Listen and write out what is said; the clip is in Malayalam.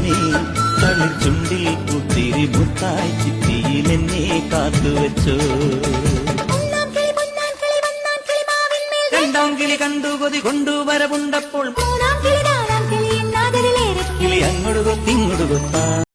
നീ തളിർ ചുണ്ടിൽ പുത്തിരി മുത്തായി ചിറ്റിയിൽ എന്നെ കാത്തുവെച്ചോ. രണ്ടാം കിളി കണ്ടു കൊതി കൊണ്ടുവരവുണ്ടപ്പോൾ കിളി അങ്ങോട്ട് കൊത്തിങ്ങോട്ട് കൊത്താ.